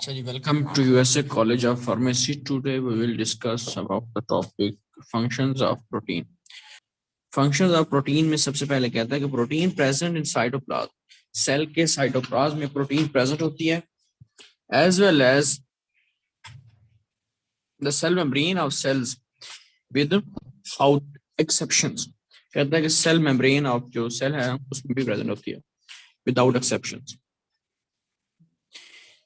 अच्छा जी, welcome to USA college of pharmacy. Today we will discuss about the topic functions of protein. Functions of protein में सबसे पहले कहता है कि protein present in cytoplasm, cell के साइटोप्लाज्म में प्रोटीन प्रेजेंट होती है, as well as the cell membrane of cells without exceptions. कहता है कि सेल मेम्ब्रेन ऑफ जो सेल है उसमें भी प्रेजेंट होती है विदाउट एक्सेप्शंस।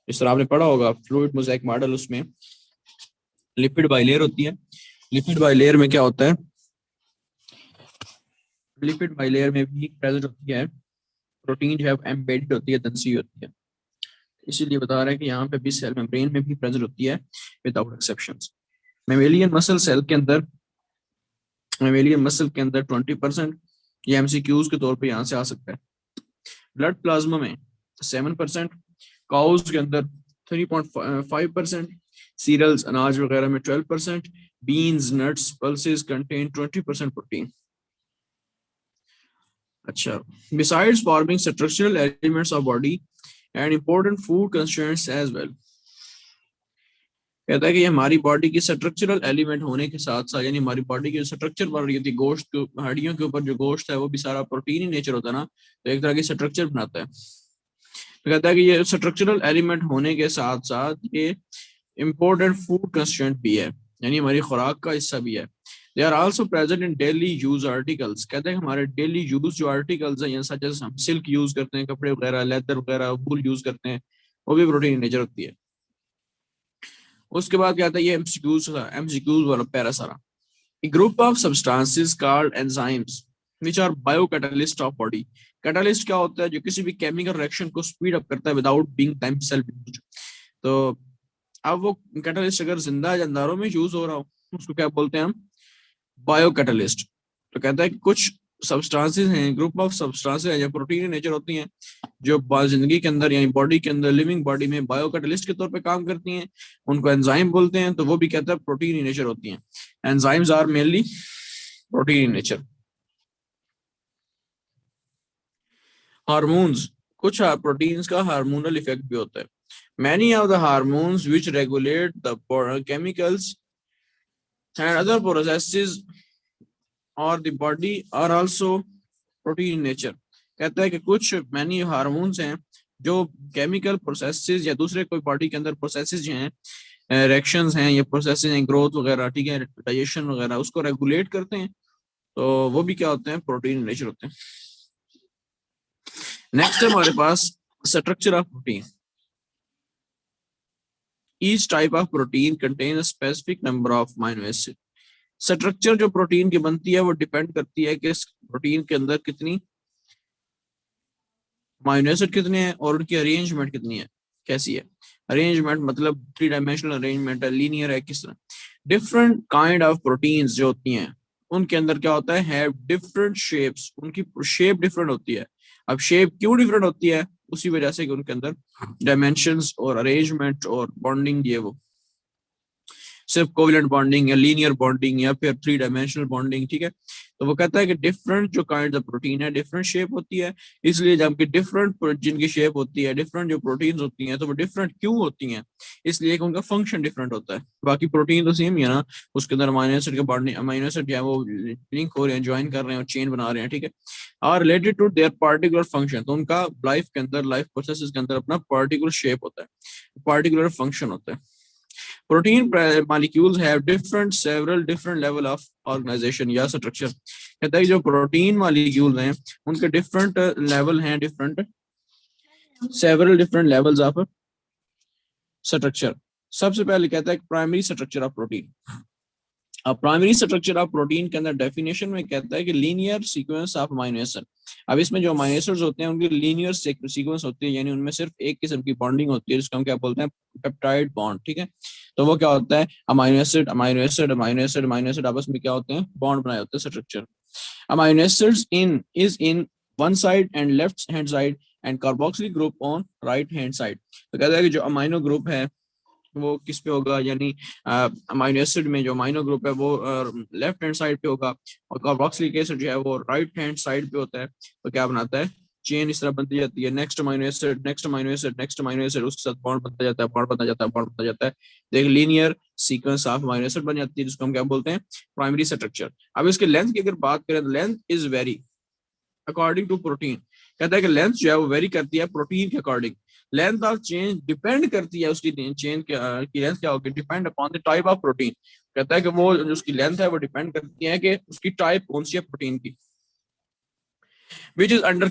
इस तरह आपने पढ़ा होगा फ्लूइड मोज़ेक मॉडल, उसमें लिपिड बाइलेयर होती है। लिपिड बाइलेयर में क्या होता है, लिपिड बाइलेयर में भी प्रेजेंट होती है प्रोटीन, जो है एम्बेडेड होती है, दंसी होती है। इसीलिए बता रहा है कि यहाँ पे भी सेल मेम्ब्रेन में भी प्रेजेंट होती है without exceptions. Mammalian muscle cell के अंदर, मेमेलियन मसल के अंदर 20%, ये एमसीक्यूज के तौर पे यहाँ से आ सकता है। ब्लड प्लाज्मा में 7%, काउज के अंदर 3.5%, सीरियल्स अनाज वगैरह में 12%, beans nuts pulses contain 20% protein. अच्छा, besides forming structural elements of body and important food constituents as well, कहता है कि ये हमारी बॉडी की स्ट्रक्चरल एलिमेंट होने के साथ साथ, यानी हमारी बॉडी की स्ट्रक्चर बन रही होती है, गोश्त हड्डियों के ऊपर जो गोश्त है वो भी सारा प्रोटीन ही नेचर होता है ना, तो एक तरह की स्ट्रक्चर बनाता है। तो कहता है कि ये स्ट्रक्चरल एलिमेंट होने के साथ साथ ये इम्पोर्टेंट फूड कंस्टिट्यूएंट भी है, यानी हमारी खुराक का हिस्सा भी है। They are also present in daily use articles. कहते हैं हमारे डेली यूज जो आर्टिकल्स हैं, सच एज हम सिल्क यूज करते हैं, कपड़े वगैरह, लेदर वगैरह, वूल यूज करते हैं, वो भी प्रोटीन नेचर होती है। उसके बाद क्या आता है, ये एमसीक्यूज वाला पैरा सारा। A group of substances called enzymes which are biocatalyst of body. Catalyst क्या होता है, जो किसी भी केमिकल रिएक्शन को स्पीड अप करता है विदाउट बीइंग themselves used। तो अब वो कैटालिस्ट अगर जिंदा जानदारों में यूज हो रहा हो उसको क्या बोलते हैं हम, बायो कैटालिस्ट। तो कहता है कि कुछ सब्सटेंसेस हैं, ग्रुप ऑफ सब्सटेंसेस हैं जो प्रोटीन नेचर होती हैं, जो जिंदगी के अंदर यानी बॉडी के अंदर, लिविंग बॉडी में बायो कैटालिस्ट के तौर पे काम करती हैं, उनको एंजाइम बोलते हैं। तो वो भी कहता है प्रोटीन ही नेचर होती हैं। Enzymes are mainly protein in nature. Hormones, कुछ प्रोटीन्स का हार्मोनल इफेक्ट भी होता है। Many of the hormones which regulate the chemicals and other processes or the body are also protein in nature. कहता है कि कुछ मैनी हार्मोन्स हैं जो केमिकल प्रोसेसेस या दूसरे कोई बॉडी के अंदर प्रोसेसेस जो हैं, रिएक्शंस हैं या प्रोसेसेस हैं, ग्रोथ वगैरह, ठीक है, डाइजेशन वगैरह, उसको रेगुलेट करते हैं, तो वो भी क्या होते हैं, प्रोटीन इन नेचर होते हैं। नेक्स्ट है हमारे पास structure of protein. Each type of protein contain a specific number of amino acid. Structure जो प्रोटीन की बनती है वो डिपेंड करती है कि इस प्रोटीन के अंदर कितनी अमीनो एसिड कितने हैं और उनकी अरेंजमेंट कितनी है, कैसी है। अरेंजमेंट मतलब 3 डायमेंशनल अरेंजमेंट है, लीनियर है, किस तरह। डिफरेंट काइंड ऑफ प्रोटीन्स जो होती हैं उनके अंदर क्या होता है, हैव डिफरेंट शेप्स, उनकी शेप डिफरेंट होती है। अब शेप क्यों डिफरेंट होती है, उसी वजह से कि उनके अंदर डायमेंशंस और अरेंजमेंट और बॉन्डिंग ये वो सिर्फ कोवेलेंट बॉन्डिंग या लीनियर बॉन्डिंग या फिर 3 डायमेंशनल बॉन्डिंग, ठीक है। तो वो कहता है कि डिफरेंट जो काइंड ऑफ प्रोटीन है डिफरेंट शेप होती है, इसलिए जबकि डिफरेंट जिनकी शेप होती है, डिफरेंट जो प्रोटीन्स होती हैं, तो वो डिफरेंट क्यों होती हैं, इसलिए कि उनका फंक्शन डिफरेंट होता है। बाकी प्रोटीन तो सेम ही है ना, उसके अंदर अमीनो एसिड के बॉन्डिंग, अमीनो एसिड जो है वो लिंक हो रहे हैं, ज्वाइन कर रहे हैं और चेन बना रहे हैं, ठीक है, और related to their particular function. तो उनका लाइफ के अंदर, लाइफ प्रोसेस के अंदर अपना पार्टिकुलर शेप होता है, पार्टिकुलर फंक्शन होता है। Protein molecules have several different level of organization या structure। कहता है जो प्रोटीन मॉलिक्यूल्स हैं उनके डिफरेंट लेवल हैं, several different levels of structure। सबसे पहले कहता है प्राइमरी स्ट्रक्चर ऑफ प्रोटीन। अब प्राइमरी स्ट्रक्चर ऑफ प्रोटीन के अंदर डेफिनेशन में कहता है कि linear sequence of amino acid. अब इसमें जो अमीनो एसिड्स होते हैं उनकी लीनियर सीक्वेंस होती है, यानी उनमें सिर्फ एक किस्म की बॉन्डिंग होती है जिसको हम क्या बोलते हैं, पेप्टाइड बॉन्ड, ठीक है। तो वो क्या होता है, amino acid amino acid amino acid amino acid आपस में क्या होते हैं, बॉन्ड बनाए होते हैं, structure. Amino acids in one side and left hand side and carboxylic group on right hand side. तो कहता है कि जो अमीनो ग्रुप है वो किस पे होगा, यानी अमीनो एसिड में जो अमीनो ग्रुप है वो लेफ्ट हैंड साइड पे होगा और कार्बोक्सिलिक एसिड जो है वो राइट हैंड साइड पे होता है। तो क्या बनाता है, चेन इस तरह बनती जाती है, next amino acid, next amino acid, next amino acid, उसके साथ बॉन्ड बनता जाता है, बॉन्ड बनता जाता है, बॉन्ड बनता जाता है, एक linear sequence of amino acid बन जाती है, जिसको हम क्या बोलते हैं, प्राइमरी स्ट्रक्चर। अब इसके लेंथ की अगर बात करें, length is very according to protein. कहता है कि लेंथ जो है वो वेरी करती है प्रोटीन के according. Length of chain depend करती है, उसकी चेन की लेंथ क्या होगी, depend upon the type of protein. कहता है कि वो जो उसकी लेंथ है वो डिपेंड करती है कि उसकी टाइप कौन सी है प्रोटीन की, विच इज अंडर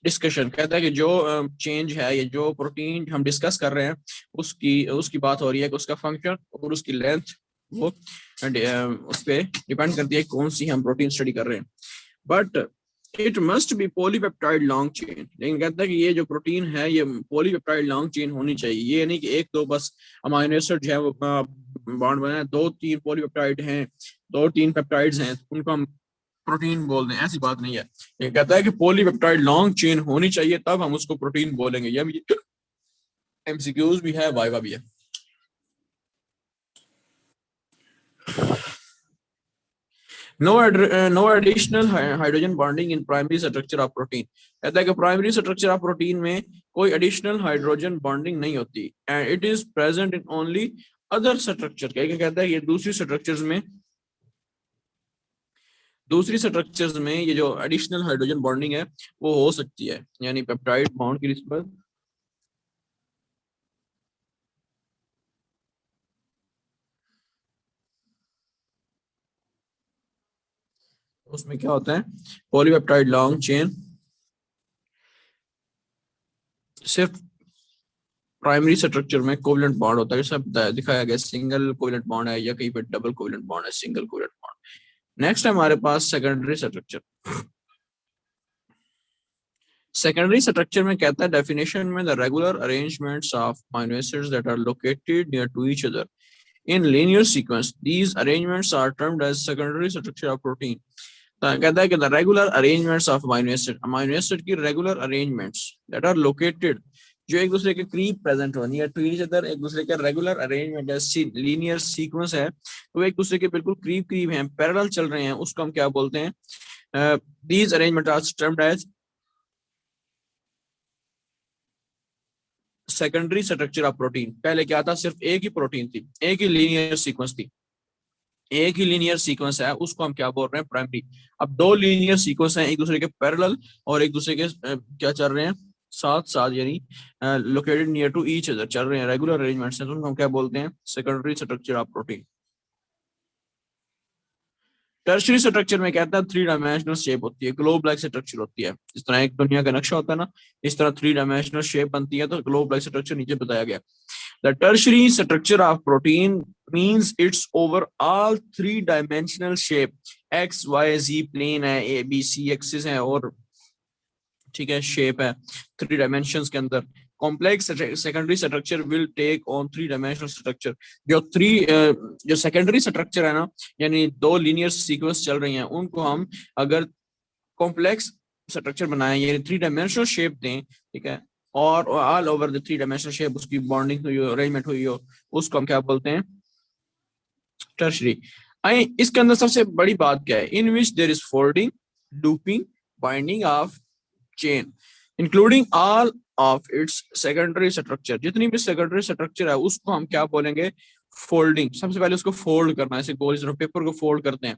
डिस्कशन। कहता है कि जो चेंज है, ये जो प्रोटीन हम डिस्कस कर रहे हैं, उसकी उसकी बात हो रही है कि उसका फंक्शन और उसकी लेंथ वो उस पर डिपेंड करती है कौन सी हम प्रोटीन स्टडी कर रहे हैं। But it must be polypeptide long chain. लेकिन कहता है कि ये जो प्रोटीन है ये पॉलीपेप्टाइड लॉन्ग चेन होनी चाहिए। ये नहीं कि एक दो बस अमीनो एसिड जो है वो बॉन्ड बना है, दो तीन पॉलीपेप्टाइड हैं, दो तीन पेप्टाइड्स हैं, उनको हम प्रोटीन बोल दें, ऐसी बात नहीं है। ये कहता है कि पॉलीपेप्टाइड लॉन्ग चेन होनी चाहिए, तब हम उसको प्रोटीन बोलेंगे। ये भी एमसीक्यूज भी है, वाइवा भी है। No additional hydrogen bonding in primary structure of protein. कहता है कि प्राइमरी स्ट्रक्चर ऑफ प्रोटीन में कोई एडिशनल हाइड्रोजन बॉन्डिंग नहीं होती, and it is present in only other structure. कहता है ये दूसरी स्ट्रक्चर्स में ये जो एडिशनल हाइड्रोजन बॉन्डिंग है वो हो सकती है, यानी पेप्टाइड बॉन्ड की निस्बत उसमें क्या होता है, पॉलीपेप्टाइड लॉन्ग चेन सिर्फ प्राइमरी स्ट्रक्चर में कोवलेंट बॉन्ड होता है, सब दिखाया गया, सिंगल कोवलेंट बॉन्ड है या कहीं पे डबल कोवलेंट बॉन्ड है, सिंगल कोवलेंट बॉन्ड। नेक्स्ट है हमारे पास सेकेंडरी स्ट्रक्चर। सेकेंडरी स्ट्रक्चर में कहता है डेफिनेशन में, the regular arrangements of amino acids that are located near to each other in linear sequence, these arrangements are termed as secondary structure of protein। कहता है कि the regular arrangements of amino acid की regular arrangements that are located, जो एक दूसरे के करीब present हो, नियर टू ईच अदर, एक दूसरे का रेगुलर अरेंजमेंट है, लीनियर सीक्वेंस है, तो एक दूसरे के बिल्कुल करीब करीब हैं, पैरेलल चल रहे हैं, उसको हम क्या बोलते हैं, these arrangements are termed as secondary structure of protein. पहले क्या था, सिर्फ एक ही प्रोटीन थी, एक ही लीनियर सीक्वेंस थी, एक ही लीनियर सीक्वेंस है, उसको हम क्या बोल रहे हैं, प्राइमरी। अब दो लीनियर सीक्वेंस हैं एक दूसरे के पैरेलल और एक दूसरे के क्या चल रहे हैं, साथ साथ, यानी located near to each other चल रहे हैं, रेगुलर अरेंजमेंट्स हैं, तो उनको हम क्या बोलते हैं, secondary structure of protein. Tertiary structure में कहता है थ्री डायमेंशनल शेप होती है, ग्लोब लाइक स्ट्रक्चर होती है, इस तरह एक दुनिया का नक्शा होता है ना, इस तरह थ्री डायमेंशनल शेप बनती है, तो ग्लोब लाइक स्ट्रक्चर नीचे बताया गया। The tertiary structure of protein means it's over all three dimensional shape, x y z plane है, a b c एक्सिस है, और ठीक है शेप है थ्री डायमेंशंस के अंदर। Complex secondary structure will take on three dimensional structure. जो secondary structure है ना, यानी दो लीनियर सीक्वेंस चल रही हैं, उनको हम अगर कॉम्प्लेक्स स्ट्रक्चर बनाएं, यानी थ्री डायमेंशनल शेप दें, ठीक है, और all over the three dimensional shape उसकी बॉन्डिंग हुई हो, अरेंजमेंट हुई हो, उसको हम क्या बोलते हैं, टर्शरी। आई इसके अंदर सबसे बड़ी बात क्या है, in which there is folding, looping, binding of chain including all of its secondary structure. जितनी भी सेकेंडरी स्ट्रक्चर है उसको हम क्या बोलेंगे, फोल्डिंग। सबसे पहले उसको फोल्ड करना है, ऐसे गोल, जिस तरह पेपर को फोल्ड करते हैं,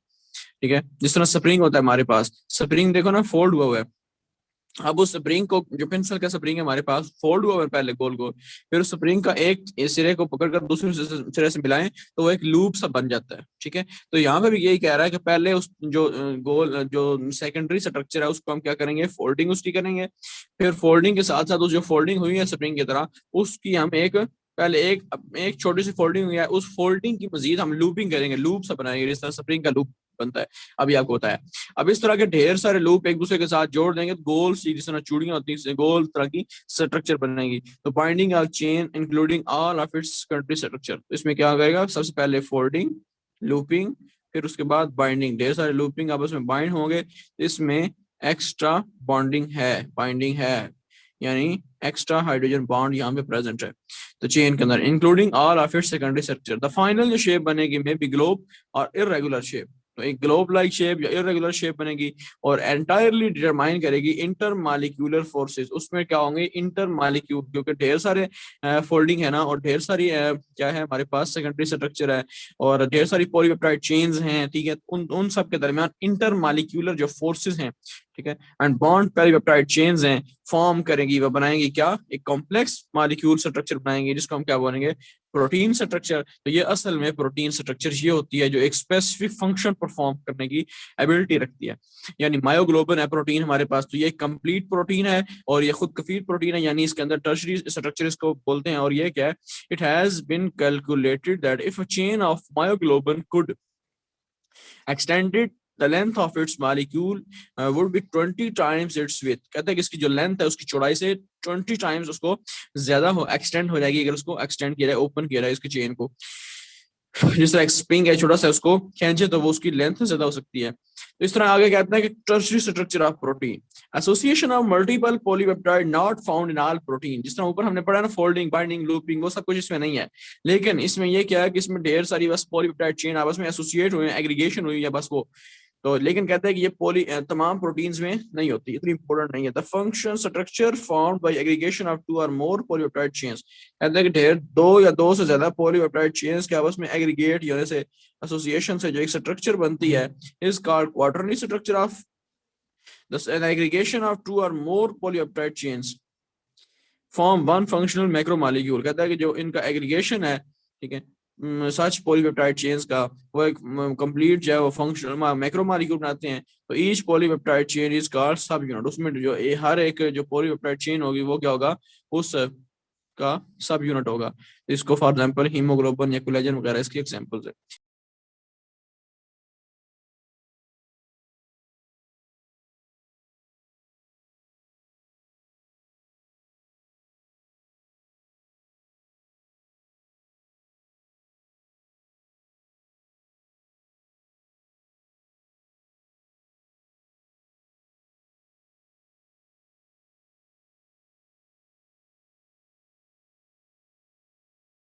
ठीक है, जिस तरह स्प्रिंग होता है हमारे पास, स्प्रिंग देखो ना फोल्ड हुआ हुआ है। अब उस स्प्रिंग को, जो पेंसिल का स्प्रिंग है हमारे पास, फोल्ड हुआ है पहले गोल गोल, फिर उस स्प्रिंग का एक सिरे को पकड़कर दूसरे सिरे से मिलाएं तो वो एक लूप सा बन जाता है, ठीक है। तो यहाँ पे भी यही कह रहा है कि पहले उस जो गोल जो सेकेंडरी स्ट्रक्चर है उसको हम क्या करेंगे, फोल्डिंग उसकी करेंगे, फिर फोल्डिंग के साथ साथ उस जो फोल्डिंग हुई है स्प्रिंग की तरह, उसकी हम एक पहले एक छोटी सी फोल्डिंग हुई है, उस फोल्डिंग की मजीद हम लूपिंग करेंगे, लूप सा बनाएंगे, जिस तरह स्प्रिंग का लूप बनता है, अभी आपको होता है। अब इस तरह के ढेर सारे लूप एक दूसरे के साथ जोड़ देंगे तो गोल सी, जिस तरह चूड़ियां होती है, गोल तरह की स्ट्रक्चर बनेगी। तो binding of chain including all of it's country structure, इसमें क्या करेगा, सबसे पहले फोल्डिंग, लूपिंग, फिर उसके बाद बाइंडिंग, ढेर सारे लूपिंग आपस में बाइंड होंगे, इसमें एक्स्ट्रा बॉन्डिंग है, बाइंडिंग है, यानी एक्स्ट्रा हाइड्रोजन बॉन्ड यहाँ पे प्रेजेंट है तो चेन के अंदर, including all of its secondary structure. The final जो शेप बनेगी मे बी ग्लोब और इररेगुलर शेप। तो एक ग्लोब लाइक शेप या इरेगुलर शेप बनेगी और एंटायरली डिटरमाइन करेगी इंटर मालिक्यूलर फोर्सेस। उसमें क्या होंगे, इंटर मालिक्यूल, क्योंकि ढेर सारे फोल्डिंग है ना, और ढेर सारी क्या है हमारे पास सेकेंडरी स्ट्रक्चर है और ढेर सारी पॉलीपेप्टाइड चेन्स हैं, ठीक है, उन उन सब के दरमियान इंटर मालिक्यूलर जो फोर्सेस हैं, ठीक है, एंड बॉन्ड पॉलीपेप्टाइड चेन्स हैं, फॉर्म करेंगी, वह बनाएंगी क्या, एक कॉम्प्लेक्स मालिक्यूल स्ट्रक्चर बनाएंगे जिसको हम क्या बोलेंगे, प्रोटीन स्ट्रक्चर। तो ये असल में प्रोटीन स्ट्रक्चर ये होती है जो एक स्पेसिफिक फंक्शन परफॉर्म करने की एबिलिटी रखती है। यानी मायोग्लोबिन है प्रोटीन हमारे पास, तो ये कंप्लीट प्रोटीन है और ये खुद कफील प्रोटीन है, यानी इसके अंदर टर्शरी स्ट्रक्चर इसको बोलते हैं। और ये क्या है, it has been calculated that if a chain of myoglobin could extended the length of its molecule would be 20 times its width। कहते हैं कि इसकी जो लेंथ है उसकी चौड़ाई से 20 टाइम्स उसको ज्यादा हो एक्सटेंड हो जाएगी अगर उसको एक्सटेंड किया जाए, ओपन किया जाए इसकी चेन को। जिस तरह एक स्प्रिंग है छोटा सा, उसको खींचे तो वो उसकी लेंथ ज्यादा हो सकती है। तो इस तरह आगे कहते हैं कि tertiary structure of protein, association of multiple polypeptide not found in all protein. जिस तरह ऊपर हमने पढ़ा ना, फोल्डिंग, बाइंडिंग, लूपिंग, वो सब कुछ इसमें नहीं है, लेकिन इसमें ये क्या है कि इसमें ढेर सारी बस पॉलीपेप्टाइड चेन आपस में एसोसिएट हुए, एग्रीगेशन हुई है बस वो। तो लेकिन कहते हैं कि ये तमाम प्रोटीन्स में नहीं होती, इतनी इंपॉर्टेंट नहीं है। The function structure formed by aggregation of two और मोर पॉलीपेप्टाइड चेन्स। कहते हैं कि ढेर दो या दो से ज्यादा पॉलीपेप्टाइड चेन्स के आपस में एग्रीगेट यानी से एसोसिएशन से जो एक स्ट्रक्चर बनती है is called quaternary structure of the aggregation of two और more polypeptide chains form one functional macromolecule. कहता है कि जो इनका एग्रीगेशन है, ठीक है, सच पॉलीपेप्टाइड चेन्स का, वो एक कंप्लीट जो है वो फंक्शनल मैक्रोमोलीक्यूल बनाते हैं। तो each polypeptide chain is called सब यूनिट। उसमें जो हर एक जो पॉलीपेप्टाइड चेन होगी वो क्या होगा, उस का सब यूनिट होगा। इसको फॉर एग्जांपल हीमोग्लोबिन या कोलेजन वगैरह इसके एग्जांपल्स है।